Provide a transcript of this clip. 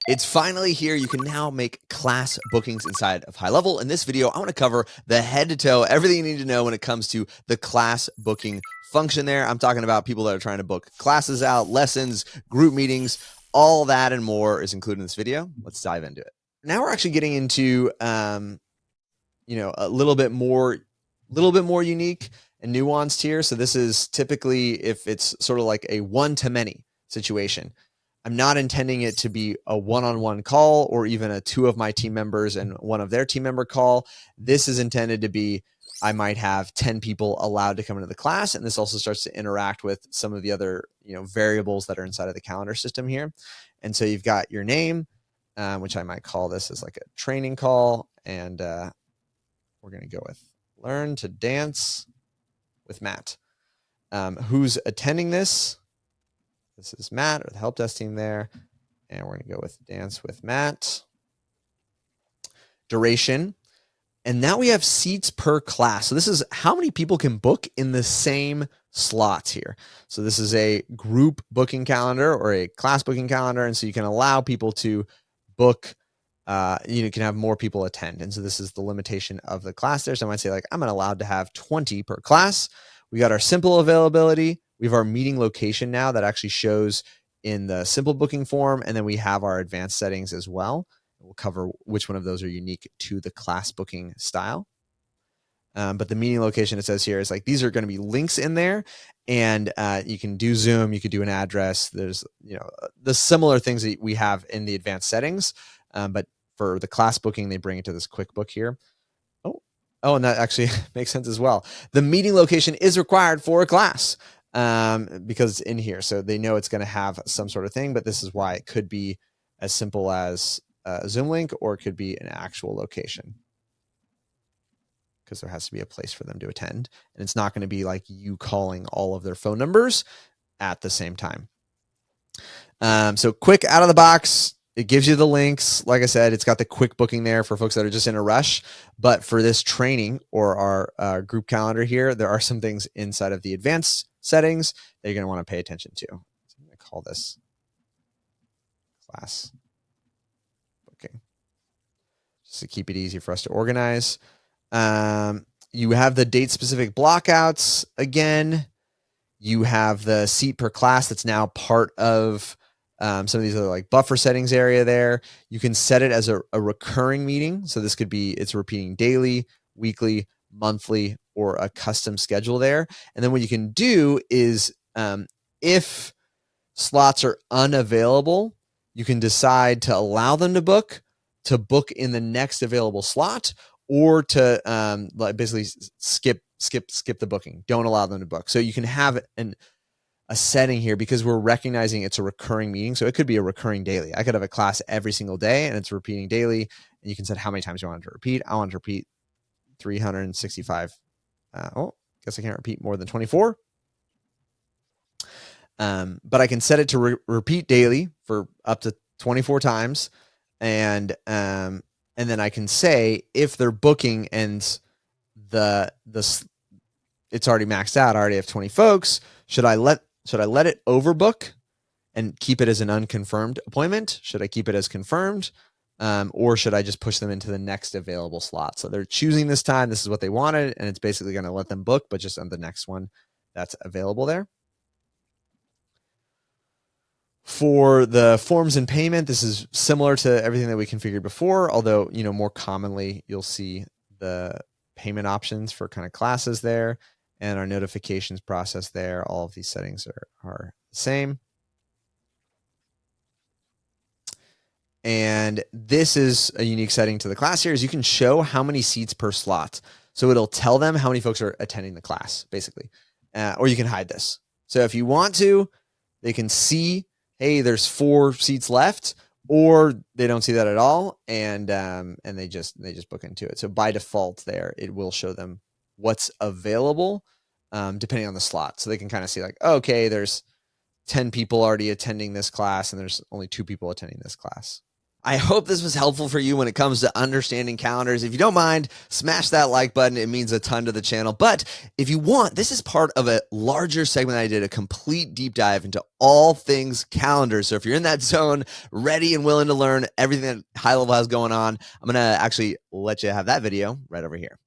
It's finally here. You can now make class bookings inside of HighLevel. In this video, I want to cover the head to toe, everything you need to know when it comes to the class booking function there. I'm talking about people that are trying to book classes out, lessons, group meetings, all that and more is included in this video. Let's dive into it. Now we're actually getting into, a little bit more unique and nuanced here. So this is typically if it's sort of like a one-to-many situation. I'm not intending it to be a one-on-one call or even a two of my team members and one of their team member call. This is intended to be, I might have 10 people allowed to come into the class. And this also starts to interact with some of the other, variables that are inside of the calendar system here. And so you've got your name, which I might call this as like a training call. And we're going to go with learn to dance with Matt. Who's attending this? This is Matt or the help desk team there. And we're going to go with dance with Matt. Duration. And now we have seats per class. So this is how many people can book in the same slots here. So this is a group booking calendar or a class booking calendar. And so you can allow people to book, you can have more people attend. And so this is the limitation of the class there. So I might say like, I'm allowed to have 20 per class. We got our simple availability. We have our meeting location now that actually shows in the simple booking form. And then we have our advanced settings as well. We'll cover which one of those are unique to the class booking style. But the meeting location, it says here, is like, these are going to be links in there. And you can do Zoom, you could do an address. There's, the similar things that we have in the advanced settings. But for the class booking, they bring it to this quick book here. Oh, and that actually makes sense as well. The meeting location is required for a class because it's in here. So they know it's going to have some sort of thing, but this is why it could be as simple as a Zoom link, or it could be an actual location because there has to be a place for them to attend. And it's not going to be like you calling all of their phone numbers at the same time. So quick out of the box. It gives you the links. Like I said, it's got the quick booking there for folks that are just in a rush. But for this training or our group calendar here, there are some things inside of the advanced settings that you're going to want to pay attention to. So I'm going to call this class booking just to keep it easy for us to organize. You have the date specific blockouts again. You have the seat per class that's now part of some of these other like buffer settings area there. You can set it as a recurring meeting. So this could be, it's repeating daily, weekly, monthly, or a custom schedule there. And then what you can do is if slots are unavailable, you can decide to allow them to book in the next available slot, or to basically skip the booking. Don't allow them to book. So you can have a setting here because we're recognizing it's a recurring meeting. So it could be a recurring daily. I could have a class every single day and it's repeating daily, and you can set how many times you want it to repeat. I want to repeat 365. Guess I can't repeat more than 24. But I can set it to repeat daily for up to 24 times. And then I can say if they're booking and it's already maxed out, I already have 20 folks. Should I let it overbook and keep it as an unconfirmed appointment? Should I keep it as confirmed? Or should I just push them into the next available slot? So they're choosing this time. This is what they wanted, and it's basically going to let them book, but just on the next one that's available there. For the forms and payment, this is similar to everything that we configured before, although, more commonly you'll see the payment options for kind of classes there, and our notifications process there. All of these settings are the same. And this is a unique setting to the class here, is you can show how many seats per slot. So it'll tell them how many folks are attending the class, basically. Or you can hide this. So if you want to, they can see, hey, there's 4 seats left, or they don't see that at all, and they just book into it. So by default there, it will show them what's available depending on the slot. So they can kind of see like, okay, there's 10 people already attending this class and there's only 2 people attending this class. I hope this was helpful for you when it comes to understanding calendars. If you don't mind, smash that like button. It means a ton to the channel. But if you want, this is part of a larger segment I did, a complete deep dive into all things calendars. So if you're in that zone, ready and willing to learn everything that HighLevel has going on, I'm going to actually let you have that video right over here.